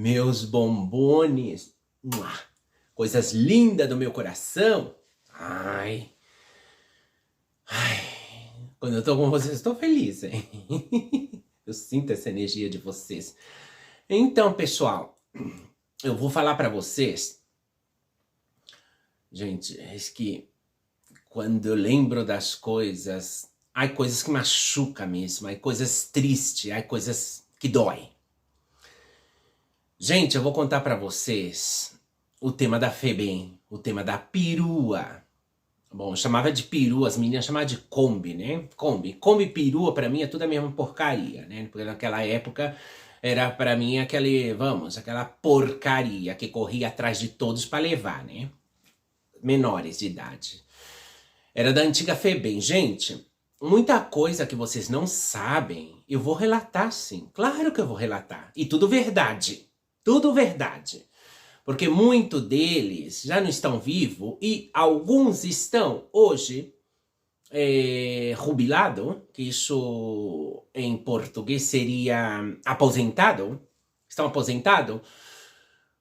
meus bombones, coisas lindas do meu coração. Ai, quando eu tô com vocês, eu tô feliz, hein? Eu sinto essa energia de vocês. Então, pessoal, eu vou falar pra vocês. Gente, é que quando eu lembro das coisas, há coisas que machucam mesmo, há coisas tristes, há coisas que dói. Gente, eu vou contar pra vocês o tema da FEBEM, o tema da perua. Bom, eu chamava de perua, as meninas chamavam de Kombi, né? Kombi e perua pra mim é tudo a mesma porcaria, né? Porque naquela época era pra mim aquela porcaria que corria atrás de todos pra levar, né? Menores de idade. Era da antiga FEBEM. Gente, muita coisa que vocês não sabem, eu vou relatar sim. Claro que eu vou relatar. E tudo verdade. Tudo verdade. Porque muitos deles já não estão vivos e alguns estão hoje jubilado, que isso em português seria aposentado. Estão aposentados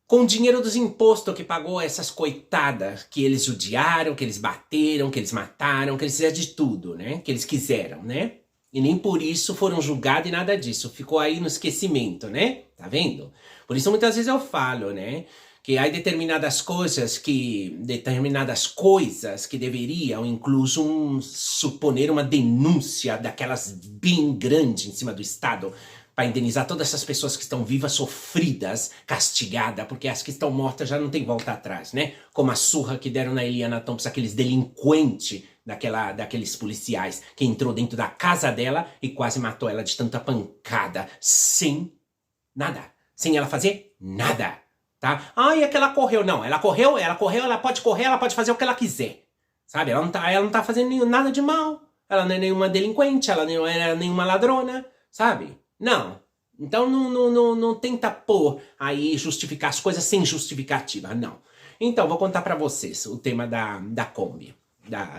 com o dinheiro dos impostos que pagou essas coitadas que eles judiaram, que eles bateram, que eles mataram, que eles fizeram de tudo, né? Que eles quiseram, né? E nem por isso foram julgados e nada disso. Ficou aí no esquecimento, né? Tá vendo? Por isso muitas vezes eu falo, né? Que há determinadas coisas que deveriam, incluso, suponer uma denúncia daquelas bem grande em cima do Estado, para indenizar todas essas pessoas que estão vivas, sofridas, castigadas, porque as que estão mortas já não tem volta atrás, né? Como a surra que deram na Eliana Thompson, aqueles delinquentes daqueles policiais, que entrou dentro da casa dela e quase matou ela de tanta pancada, sem nada, sem ela fazer nada, tá? É que ela correu, não, ela correu, ela pode correr, ela pode fazer o que ela quiser, sabe? Ela não tá fazendo nada de mal, ela não é nenhuma delinquente, ela não é nenhuma ladrona, sabe? Não. Então não tenta pôr aí, justificar as coisas sem justificativa, não. Então, vou contar pra vocês o tema da Kombi,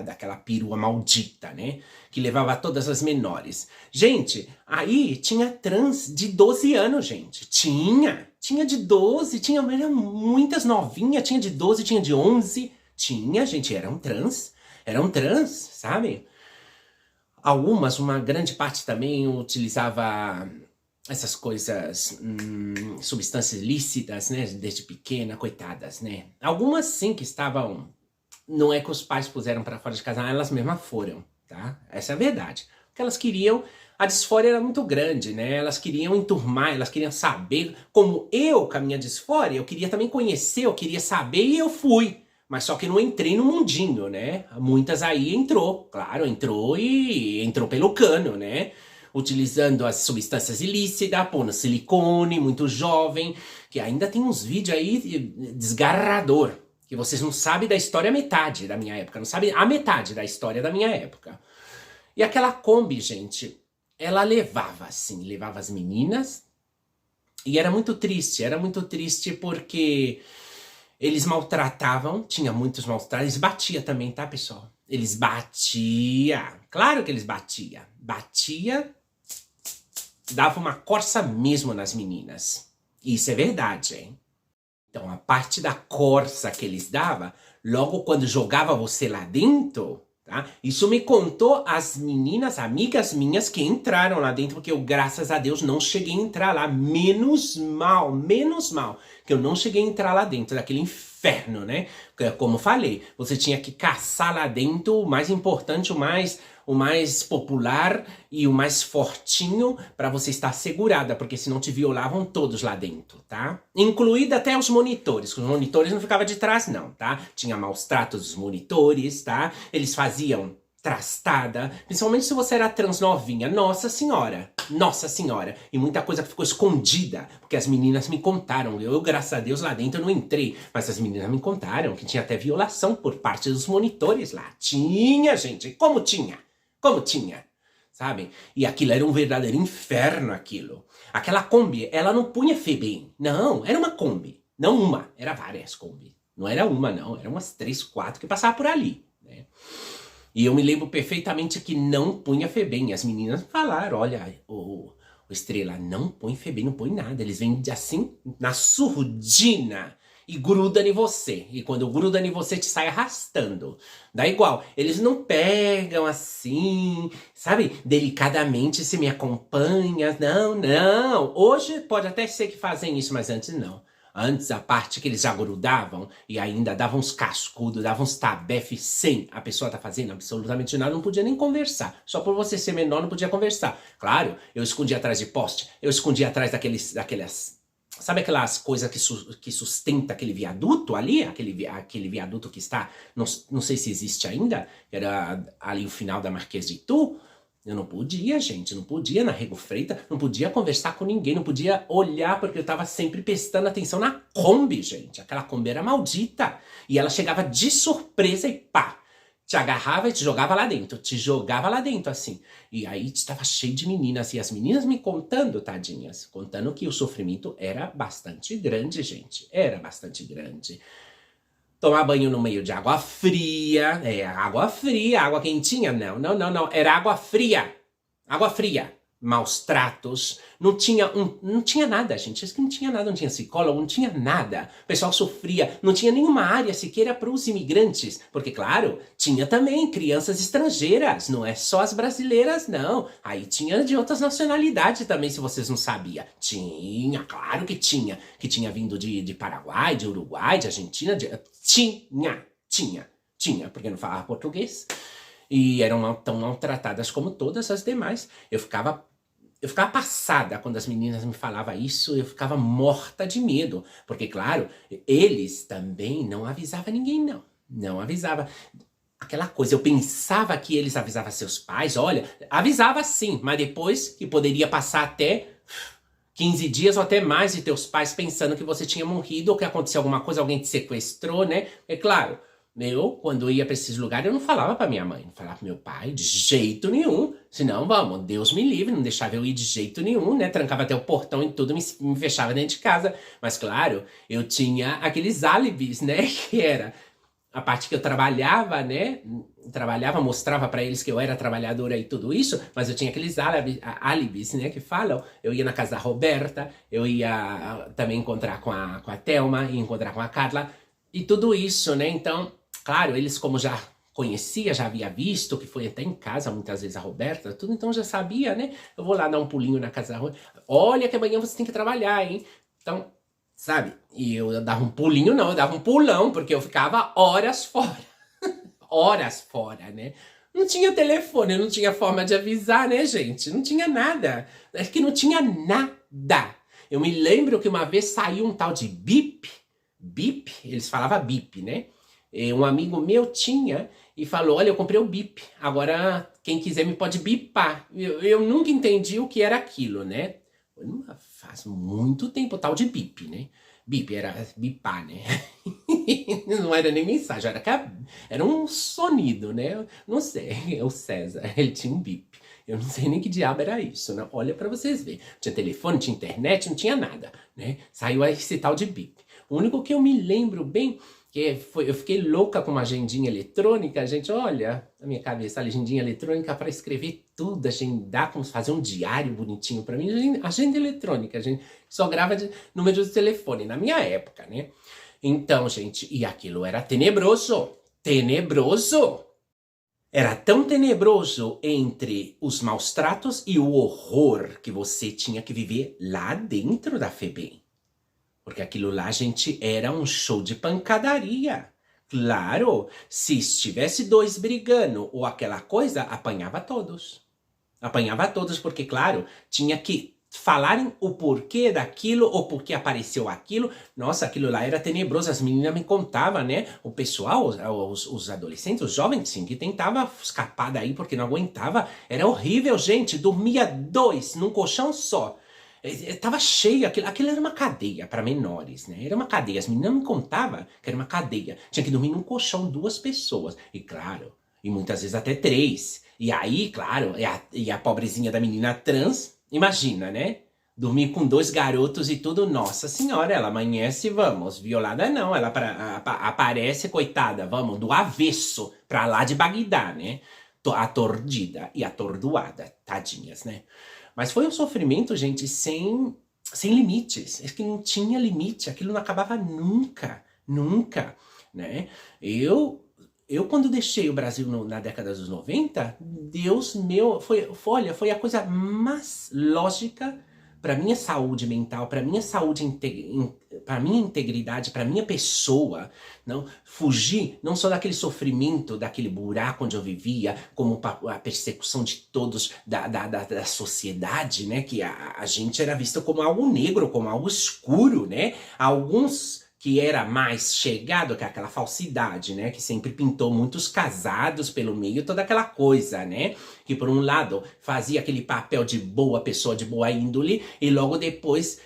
daquela perua maldita, né? Que levava todas as menores. Gente, aí tinha trans de 12 anos, gente. Tinha de 12, eram muitas novinhas, tinha de 12, tinha de 11. Tinha, gente, eram trans, sabe? Algumas, uma grande parte também utilizava essas coisas, substâncias ilícitas, né, desde pequena, coitadas, né. Algumas sim que estavam, não é que os pais puseram pra fora de casa, elas mesmas foram, tá? Essa é a verdade. Porque elas queriam, a disfória era muito grande, né, elas queriam enturmar, elas queriam saber, como eu, com a minha disfória, eu queria também conhecer, eu queria saber e eu fui. Mas só que não entrei no mundinho, né? Muitas aí entrou, claro, entrou pelo cano, né? Utilizando as substâncias ilícitas, pondo silicone, muito jovem, que ainda tem uns vídeos aí desgarrador, que vocês não sabem da história metade da minha época, não sabem a metade da história da minha época. E aquela Kombi, gente, ela levava as meninas, e era muito triste porque eles maltratavam, tinha muitos maltratos, eles batiam também, tá, pessoal? Eles batiam, claro que eles batiam. Dava uma corça mesmo nas meninas. Isso é verdade, hein? Então, a parte da corça que eles davam, logo quando jogava você lá dentro, tá? Isso me contou as meninas, amigas minhas que entraram lá dentro, porque eu, graças a Deus, não cheguei a entrar lá. Menos mal, que eu não cheguei a entrar lá dentro daquele inferno, né? Como falei, você tinha que caçar lá dentro o mais importante, o mais popular e o mais fortinho para você estar segurada, porque senão te violavam todos lá dentro, tá? Incluído até os monitores não ficavam de trás não, tá? Tinha maus tratos dos monitores, tá? Eles faziam trastada, principalmente se você era trans novinha, nossa senhora, e muita coisa que ficou escondida, porque as meninas me contaram, eu graças a Deus lá dentro eu não entrei, mas as meninas me contaram que tinha até violação por parte dos monitores lá, tinha gente, como tinha, sabe? E aquilo era um verdadeiro inferno aquilo, aquela Kombi, ela não punha FEBEM, não, era uma Kombi, não uma, era várias Kombi, não era uma não, eram umas 3, 4 que passavam por ali, né? E eu me lembro perfeitamente que não punha FEBEM. As meninas falaram, olha, O Estrela, não põe Febem, não põe nada. Eles vêm assim, na surdina, e grudam em você. E quando grudam em você, te sai arrastando. Dá igual. Eles não pegam assim, sabe? Delicadamente, se me acompanha. Não, não. Hoje pode até ser que fazem isso, mas antes não. Antes, a parte que eles já grudavam e ainda davam uns cascudos, davam uns tabefes sem a pessoa tá fazendo absolutamente nada, não podia nem conversar. Só por você ser menor não podia conversar. Claro, eu escondia atrás de poste, eu escondia atrás daquelas... Sabe aquelas coisas que sustenta aquele viaduto ali? Aquele viaduto que está... Não sei se existe ainda. Era ali o final da Marquês de Itu. Eu não podia, gente, não podia na Rego Freitas, não podia conversar com ninguém, não podia olhar, porque eu tava sempre prestando atenção na Kombi, gente. Aquela Kombi era maldita. E ela chegava de surpresa e pá, te agarrava e te jogava lá dentro, assim. E aí estava cheio de meninas, e as meninas me contando, tadinhas, contando que o sofrimento era bastante grande, gente. Era bastante grande. Tomar banho no meio de água fria. Água quentinha. Não. Era água fria. Água fria. Maus tratos. Não tinha nada, gente. Isso que não tinha nada. Não tinha psicólogo, não tinha nada. O pessoal sofria. Não tinha nenhuma área sequer para os imigrantes. Porque, claro, tinha também crianças estrangeiras. Não é só as brasileiras, não. Aí tinha de outras nacionalidades também, se vocês não sabiam. Tinha, claro que tinha. Que tinha vindo de Paraguai, de Uruguai, de Argentina. Tinha, porque não falava português. E eram tão maltratadas como todas as demais. Eu ficava passada quando as meninas me falavam isso, eu ficava morta de medo. Porque, claro, eles também não avisavam ninguém, não. Não avisava. Aquela coisa, eu pensava que eles avisavam seus pais, olha, avisava sim, mas depois que poderia passar até 15 dias ou até mais de teus pais pensando que você tinha morrido ou que aconteceu alguma coisa, alguém te sequestrou, né? É claro, eu, quando eu ia pra esses lugares, eu não falava pra minha mãe, não falava pro meu pai, de jeito nenhum. Senão, vamos, Deus me livre, não deixava eu ir de jeito nenhum, né? Trancava até o portão e tudo, me fechava dentro de casa. Mas, claro, eu tinha aqueles álibis, né? Que era a parte que eu trabalhava, né? Trabalhava, mostrava pra eles que eu era trabalhadora e tudo isso, mas eu tinha aqueles álibis, né? Que falam. Eu ia na casa da Roberta, eu ia também encontrar com a Thelma, ia encontrar com a Carla, e tudo isso, né? Então, claro, eles como já conhecia, já havia visto, que foi até em casa muitas vezes a Roberta, tudo, então já sabia, né? Eu vou lá dar um pulinho na casa da Roberta. Olha que amanhã você tem que trabalhar, hein? Então, sabe? E eu dava um pulinho, não, eu dava um pulão, porque eu ficava horas fora. Horas fora, né? Não tinha telefone, não tinha forma de avisar, né, gente? Não tinha nada. É que não tinha nada. Eu me lembro que uma vez saiu um tal de bip, eles falavam bip, né? E um amigo meu tinha e falou, olha, eu comprei o bip, agora quem quiser me pode bipar. Eu nunca entendi o que era aquilo, né? Faz muito tempo o tal de bip, né? Bip era bipar, né? Não era nem mensagem, era um sonido, né? Não sei, o César, ele tinha um bip. Eu não sei nem que diabo era isso, né? Olha pra vocês verem. Tinha telefone, tinha internet, não tinha nada, né? Saiu esse tal de bip. O único que eu me lembro bem, que foi, eu fiquei louca com uma agendinha eletrônica, gente, olha, na minha cabeça, a agendinha eletrônica para escrever tudo, agendar, como fazer um diário bonitinho para mim, agenda eletrônica, a gente só grava número de telefone, na minha época, né? Então, gente, e aquilo era tenebroso, tenebroso. Era tão tenebroso entre os maus tratos e o horror que você tinha que viver lá dentro da FEBEM. Porque aquilo lá, gente, era um show de pancadaria. Claro, se estivesse dois brigando ou aquela coisa, apanhava todos. Apanhava todos porque, claro, tinha que falarem o porquê daquilo ou porque apareceu aquilo. Nossa, aquilo lá era tenebroso. As meninas me contavam, né? O pessoal, os adolescentes, os jovens, sim, que tentava escapar daí porque não aguentava. Era horrível, gente. Dormia dois num colchão só. Tava cheio, aquilo era uma cadeia para menores, né? Era uma cadeia. As meninas me contavam que era uma cadeia. Tinha que dormir num colchão 2 pessoas. E claro, e muitas vezes até 3. E aí, claro, e a pobrezinha da menina trans, imagina, né? Dormir com 2 garotos e tudo. Nossa senhora, ela amanhece, vamos, violada não. Ela aparece, coitada, vamos, do avesso pra lá de Bagdá, né? atordida e atordoada, tadinhas, né? Mas foi um sofrimento, gente, sem limites. É que não tinha limite, aquilo não acabava nunca, nunca, né? Eu quando deixei o Brasil na década dos 90, Deus meu, olha, foi a coisa mais lógica para minha saúde mental, para minha saúde, para minha integridade, para minha pessoa, não fugir não só daquele sofrimento, daquele buraco onde eu vivia, como a persecução de todos da sociedade, né, que a gente era vista como algo negro, como algo escuro, né, alguns que era mais chegado que aquela falsidade, né? Que sempre pintou muitos casados pelo meio, toda aquela coisa, né? Que por um lado fazia aquele papel de boa pessoa, de boa índole, e logo depois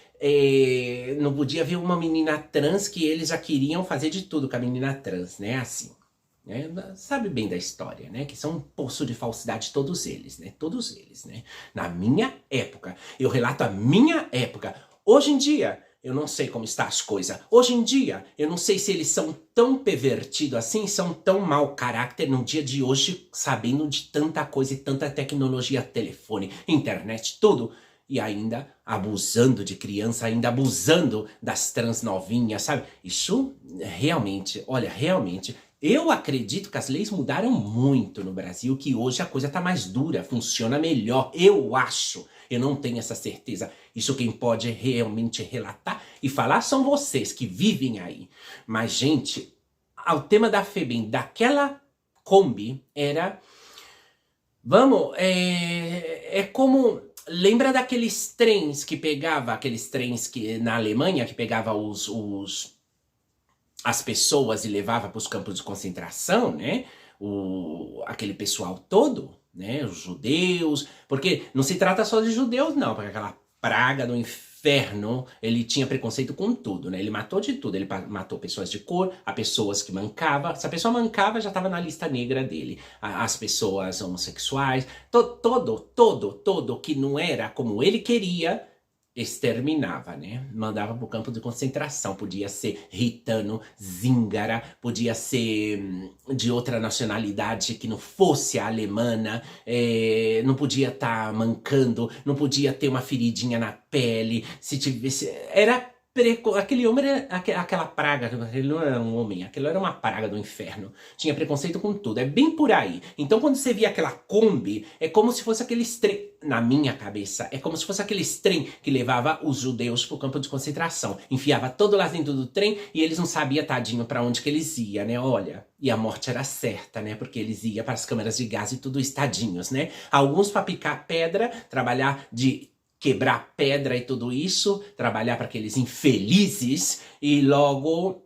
não podia ver uma menina trans que eles já queriam fazer de tudo com a menina trans, né? Assim. Né? Sabe bem da história, né? Que são um poço de falsidade todos eles, né? Todos eles, né? Na minha época. Eu relato a minha época. Hoje em dia, eu não sei como estão as coisas. Hoje em dia, eu não sei se eles são tão pervertidos assim, são tão mau caráter no dia de hoje, sabendo de tanta coisa e tanta tecnologia, telefone, internet, tudo. E ainda abusando de criança, ainda abusando das trans novinhas, sabe? Isso realmente, olha, realmente... Eu acredito que as leis mudaram muito no Brasil, que hoje a coisa tá mais dura, funciona melhor, eu acho. Eu não tenho essa certeza. Isso quem pode realmente relatar e falar são vocês que vivem aí. Mas, gente, o tema da FEBEM, daquela Kombi, era... Vamos, é como... Lembra daqueles trens que pegava, aqueles trens que na Alemanha, que pegava as pessoas e levava para os campos de concentração, né? Aquele pessoal todo, né? Os judeus, porque não se trata só de judeus, não, porque aquela praga do inferno, ele tinha preconceito com tudo, né? Ele matou de tudo, ele matou pessoas de cor, a pessoas que mancavam, se a pessoa mancava já estava na lista negra dele, as pessoas homossexuais, todo que não era como ele queria, exterminava, né? Mandava pro campo de concentração. Podia ser ritano, zíngara, podia ser de outra nacionalidade que não fosse a alemana, não podia estar mancando, não podia ter uma feridinha na pele, se tivesse... Aquele homem era aquela praga, ele não era um homem, aquilo era uma praga do inferno. Tinha preconceito com tudo, é bem por aí. Então quando você via aquela Kombi, é como se fosse aquele trem, na minha cabeça, é como se fosse aquele trem que levava os judeus pro campo de concentração. Enfiava todo lá dentro do trem e eles não sabiam, tadinho, pra onde que eles iam, né? Olha, e a morte era certa, né? Porque eles iam para as câmeras de gás e tudo estadinhos, né? Alguns pra picar pedra, trabalhar de... quebrar pedra e tudo isso, trabalhar para aqueles infelizes e logo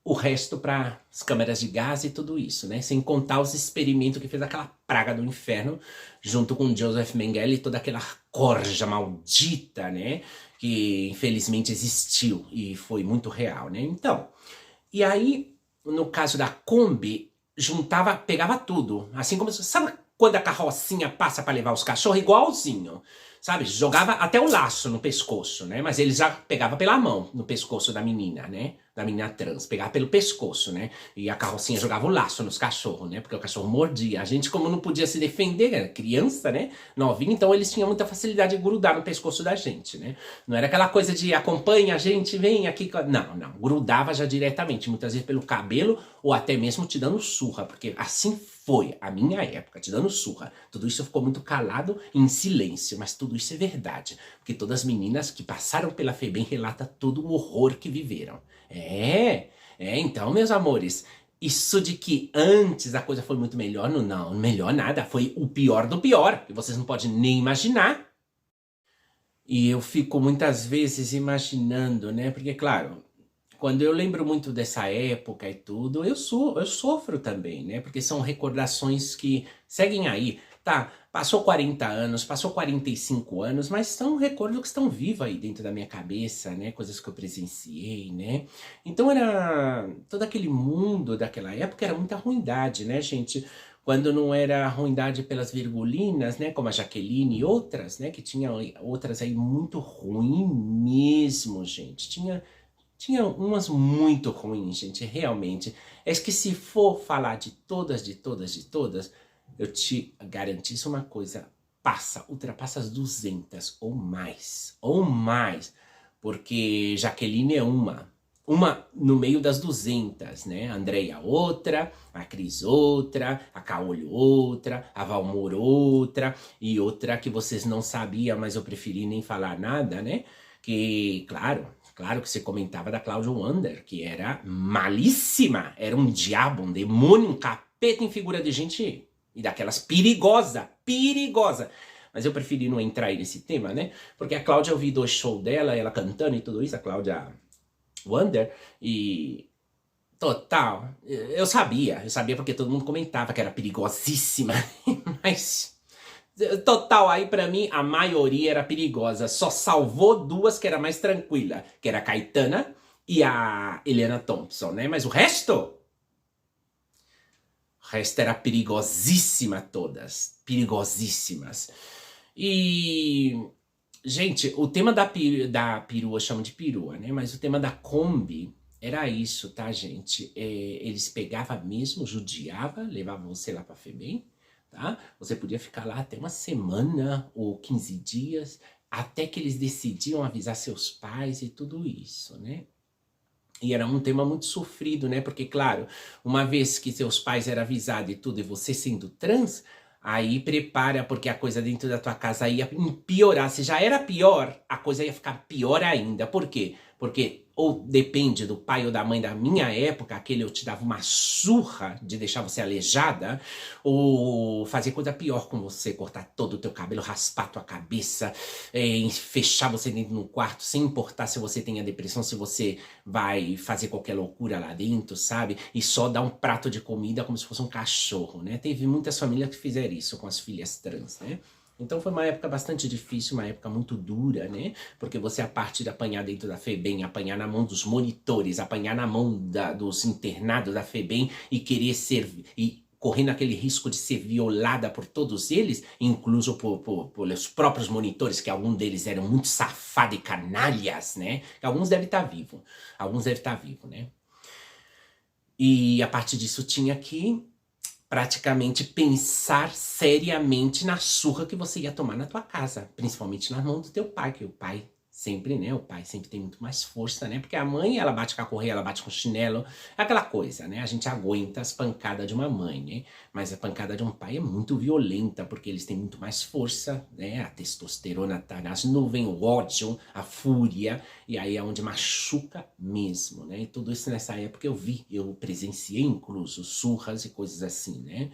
o resto para as câmeras de gás e tudo isso, né? Sem contar os experimentos que fez aquela praga do inferno junto com Joseph Mengele e toda aquela corja maldita, né? Que infelizmente existiu e foi muito real, né? Então, e aí, no caso da Kombi, pegava tudo, assim como, sabe quando a carrocinha passa para levar os cachorros? Igualzinho, sabe? Jogava até o laço no pescoço, né? Mas ele já pegava pela mão no pescoço da menina, né? Da menina trans, pegava pelo pescoço, né? E a carrocinha jogava o laço nos cachorros, né? Porque o cachorro mordia. A gente, como não podia se defender, era criança, né? Novinha, então eles tinham muita facilidade de grudar no pescoço da gente, né? Não era aquela coisa de acompanha a gente, vem aqui. Não, grudava já diretamente, muitas vezes pelo cabelo ou até mesmo te dando surra, porque assim foi a minha época, te dando surra. Tudo isso ficou muito calado em silêncio, mas tudo isso é verdade. Porque todas as meninas que passaram pela FEBEM relatam todo o horror que viveram. Então, meus amores, isso de que antes a coisa foi muito melhor, não, melhor nada, foi o pior do pior, que vocês não podem nem imaginar. E eu fico muitas vezes imaginando, né, porque claro, quando eu lembro muito dessa época e tudo, eu sofro também, né, porque são recordações que seguem aí. Tá, passou 40 anos, passou 45 anos, mas são recordos que estão vivos aí dentro da minha cabeça, né? Coisas que eu presenciei, né? Então era... todo aquele mundo daquela época era muita ruindade, né, gente? Quando não era ruindade pelas virgulinas, né? Como a Jaqueline e outras, né? Que tinha outras aí muito ruim mesmo, gente. Tinha Tinha umas muito ruins, gente, realmente. É que se for falar de todas, eu te garantizo uma coisa, ultrapassa as 200 ou mais, porque Jaqueline é uma no meio das 200, né? A Andréia outra, a Cris outra, a Caolho outra, a Valmor outra, e outra que vocês não sabiam, mas eu preferi nem falar nada, né? Que, claro que você comentava da Cláudia Wander, que era malíssima, era um diabo, um demônio, um capeta em figura de gente, e daquelas perigosa. Mas eu preferi não entrar aí nesse tema, né? Porque a Cláudia, eu vi 2 shows dela, ela cantando e tudo isso, a Cláudia Wander, e total, eu sabia porque todo mundo comentava que era perigosíssima, mas total, aí pra mim a maioria era perigosa, só salvou 2 que era mais tranquila, que era a Caetana e a Helena Thompson, né, mas o resto era perigosíssima todas, perigosíssimas. E gente, o tema da perua, chama de perua, né? Mas o tema da Kombi era isso, tá, gente? Eles pegavam mesmo, judiava, levavam você lá pra FEBEM, tá? Você podia ficar lá até uma semana ou 15 dias, até que eles decidiam avisar seus pais e tudo isso, né? E era um tema muito sofrido, né? Porque, claro, uma vez que seus pais eram avisados e tudo, e você sendo trans, aí prepara, porque a coisa dentro da tua casa ia piorar. Se já era pior, a coisa ia ficar pior ainda. Por quê? Porque ou depende do pai ou da mãe da minha época, aquele eu te dava uma surra de deixar você aleijada, ou fazer coisa pior com você, cortar todo o teu cabelo, raspar tua cabeça, fechar você dentro de um quarto, sem importar se você tem a depressão, se você vai fazer qualquer loucura lá dentro, sabe? E só dar um prato de comida como se fosse um cachorro, né? Teve muitas famílias que fizeram isso com as filhas trans, né? Então foi uma época bastante difícil, uma época muito dura, né? Porque você, a parte de apanhar dentro da FEBEM, apanhar na mão dos monitores, apanhar na mão dos internados da FEBEM e querer ser... e correndo aquele risco de ser violada por todos eles, incluso pelos próprios monitores, que alguns deles eram muito safados e canalhas, né? Alguns devem estar vivos, né? E a partir disso tinha que praticamente pensar seriamente na surra que você ia tomar na tua casa, principalmente na mão do teu pai, que o pai sempre, né, o pai sempre tem muito mais força, né, porque a mãe, ela bate com a correia, ela bate com o chinelo, é aquela coisa, né, a gente aguenta as pancadas de uma mãe, né, mas a pancada de um pai é muito violenta, porque eles têm muito mais força, né, a testosterona tá nas nuvens, o ódio, a fúria, e aí é onde machuca mesmo, né, e tudo isso nessa época eu presenciei incluso surras e coisas assim, né,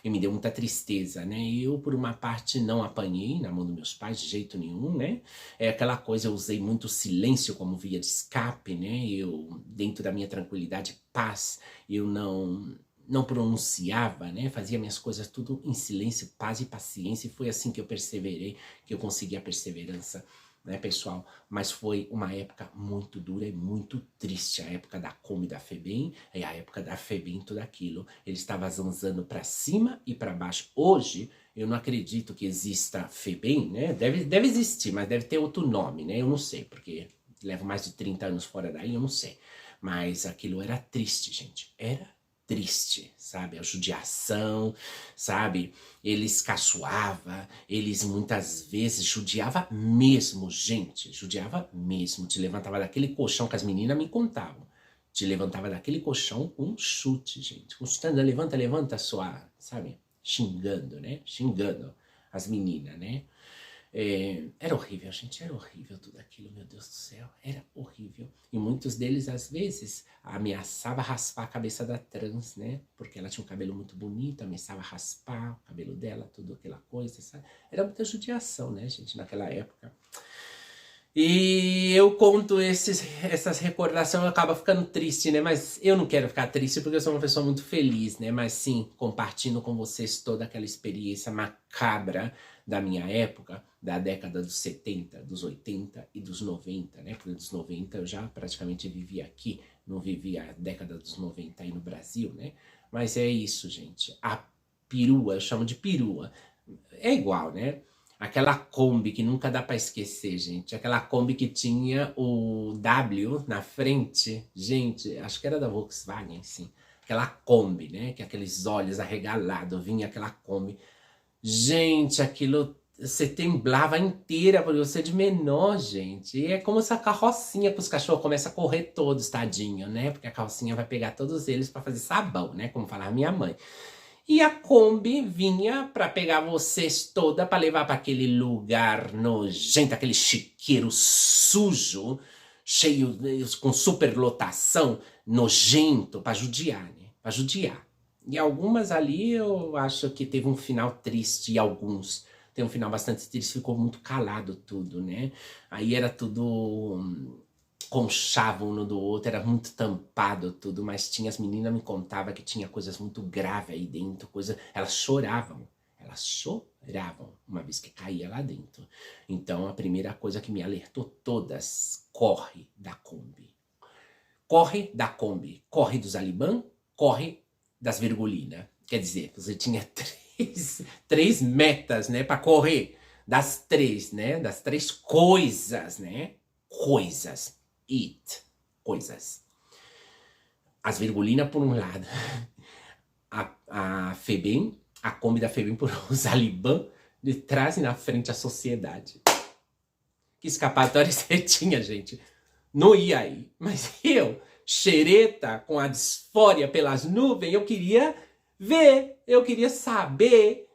e me deu muita tristeza, né, e eu por uma parte não apanhei na mão dos meus pais de jeito nenhum, né, é aquela coisa, eu usei muito silêncio como via de escape, né, eu dentro da minha tranquilidade, paz, eu não pronunciava, né, fazia minhas coisas tudo em silêncio, paz e paciência, e foi assim que eu perseverei, que eu consegui a perseverança, né, pessoal, mas foi uma época muito dura e muito triste, a época da Kombi da FEBEM, e a época da FEBEM, tudo aquilo, ele estava zanzando para cima e para baixo. Hoje, eu não acredito que exista FEBEM, né, deve existir, mas deve ter outro nome, né, eu não sei, porque levo mais de 30 anos fora daí, eu não sei, mas aquilo era triste, gente, era triste, sabe, a judiação, sabe, eles caçoavam, eles muitas vezes judiava mesmo, gente, judiava mesmo, te levantava daquele colchão que as meninas me contavam, te levantava daquele colchão com um chute, gente, com chutando, levanta, sua, sabe, xingando, né, xingando as meninas, né, era horrível, gente, era horrível tudo aquilo, meu Deus do céu, era horrível. E muitos deles, às vezes, ameaçava raspar a cabeça da trans, né? Porque ela tinha um cabelo muito bonito, ameaçava raspar o cabelo dela, tudo aquela coisa, sabe? Era muita judiação, né, gente, naquela época. E eu conto essas recordações, eu acabo ficando triste, né? Mas eu não quero ficar triste porque eu sou uma pessoa muito feliz, né? Mas sim, compartilho com vocês toda aquela experiência macabra da minha época, da década dos 70, dos 80 e dos 90, né? Porque dos 90 eu já praticamente vivia aqui, não vivia a década dos 90 aí no Brasil, né? Mas é isso, gente. A perua, eu chamo de perua. É igual, né? Aquela Kombi que nunca dá pra esquecer, gente. Aquela Kombi que tinha o W na frente. Gente, acho que era da Volkswagen, sim. Aquela Kombi, né? Que aqueles olhos arregalados, vinha aquela Kombi. Gente, aquilo... Você temblava inteira por você de menor, gente. E é como essa carrocinha que os cachorros começam a correr todos, tadinho, né? Porque a carrocinha vai pegar todos eles pra fazer sabão, né? Como falava minha mãe. E a Kombi vinha pra pegar vocês toda pra levar pra aquele lugar nojento, aquele chiqueiro sujo, cheio, com superlotação, nojento, pra judiar, né? Pra judiar. E algumas ali eu acho que teve um final triste, e alguns tem um final bastante triste, ficou muito calado tudo, né? Aí era tudo conchava um no do outro, era muito tampado tudo, mas tinha as meninas me contavam que tinha coisas muito graves aí dentro, elas choravam uma vez que caía lá dentro. Então a primeira coisa que me alertou todas, corre da Kombi. Corre da Kombi, corre dos Alibã, corre das Virgulina. Quer dizer, você tinha três metas, né, para correr das três, né, das três coisas, né, coisas. Coisas. As Virgulina por um lado, a Febem, a Kombi da Febem por os Alibã, de trás e na frente a sociedade. Que escapatória você tinha, gente? Não ia aí. Mas eu, xereta, com a disfória pelas nuvens, eu queria ver, eu queria saber.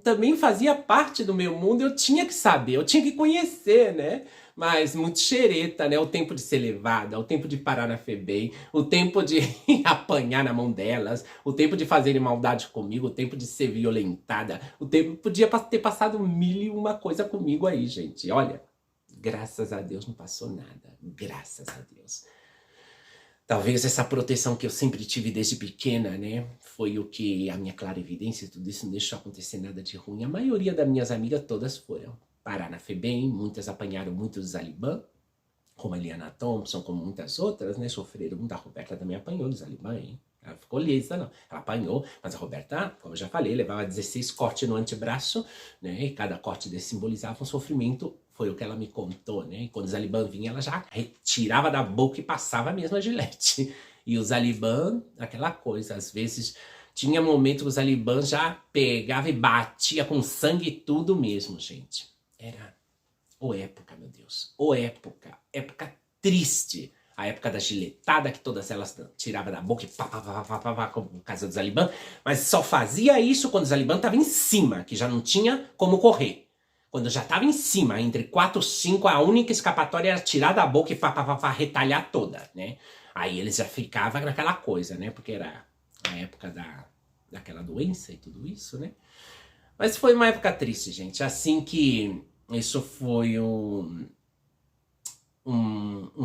Também fazia parte do meu mundo, eu tinha que saber, eu tinha que conhecer, né? Mas muito xereta, né? O tempo de ser levada, o tempo de parar na Febem, o tempo de apanhar na mão delas, o tempo de fazerem maldade comigo, o tempo de ser violentada, o tempo podia ter passado 1001 coisa comigo aí, gente. Olha, graças a Deus não passou nada, graças a Deus. Talvez essa proteção que eu sempre tive desde pequena, né? Foi o que a minha clarividência e tudo isso não deixou acontecer nada de ruim. A maioria das minhas amigas todas foram parar na Febem, muitas apanharam muitos Alibã, como a Eliana Thompson, como muitas outras, né? Sofreram muito. A Roberta também apanhou dos Alibã, hein? Ela ficou lisa, não. Ela apanhou, mas a Roberta, como eu já falei, levava 16 cortes no antebraço, né? E cada corte desse simbolizava um sofrimento. Foi o que ela me contou, né? E quando os Alibã vinham, ela já retirava da boca e passava mesmo a gilete. E os Alibã, aquela coisa, às vezes tinha momento que os Alibã já pegava e batia com sangue e tudo mesmo, gente. Era ô época, meu Deus, ô época triste. A época da giletada, que todas elas tiravam da boca e pá, como casa dos Alibã. Mas só fazia isso quando os Alibã estavam em cima, que já não tinha como correr. Quando já estava em cima, entre 4 ou 5, a única escapatória era tirar da boca e retalhar toda, né? Aí eles já ficavam naquela coisa, né? Porque era a época daquela doença e tudo isso, né? Mas foi uma época triste, gente. Assim que isso foi um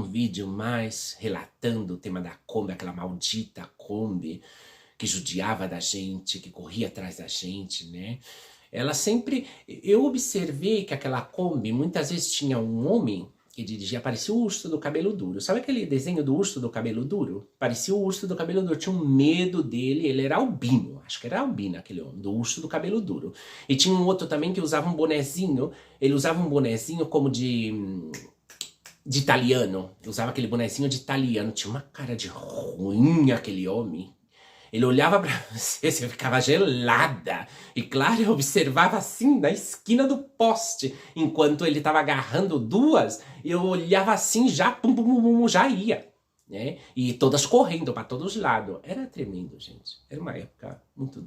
vídeo mais relatando o tema da Kombi, aquela maldita Kombi que judiava da gente, que corria atrás da gente, né? Ela sempre... Eu observei que aquela Kombi muitas vezes tinha um homem que dirigia, parecia o urso do cabelo duro. Sabe aquele desenho do urso do cabelo duro? Parecia o urso do cabelo duro. Tinha um medo dele, ele era albino. Acho que era albino aquele homem, do urso do cabelo duro. E tinha um outro também que usava um bonezinho. Ele usava um bonezinho como de italiano. Usava aquele bonezinho de italiano. Tinha uma cara de ruim aquele homem. Ele olhava pra você ficava gelada. E claro, eu observava assim, na esquina do poste. Enquanto ele tava agarrando duas, eu olhava assim, já, já ia. Né? E todas correndo pra todos os lados. Era tremendo, gente. Era uma época muito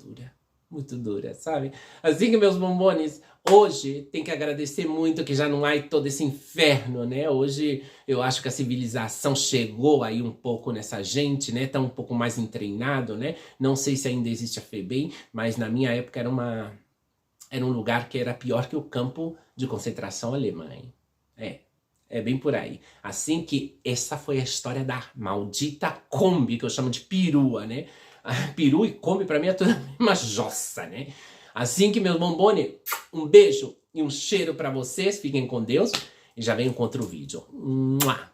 dura, sabe? Assim que, meus bombones, hoje tem que agradecer muito que já não há todo esse inferno, né? Hoje eu acho que a civilização chegou aí um pouco nessa gente, né? Tá um pouco mais treinado, né? Não sei se ainda existe a FEBEM, mas na minha época era um lugar que era pior que o campo de concentração alemã, hein? É bem por aí. Assim que essa foi a história da maldita Kombi, que eu chamo de perua, né? Peru e Kombi pra mim é tudo a mesma jossa, né? Assim que, meus bombones, um beijo e um cheiro pra vocês. Fiquem com Deus e já venho com outro vídeo. Mua!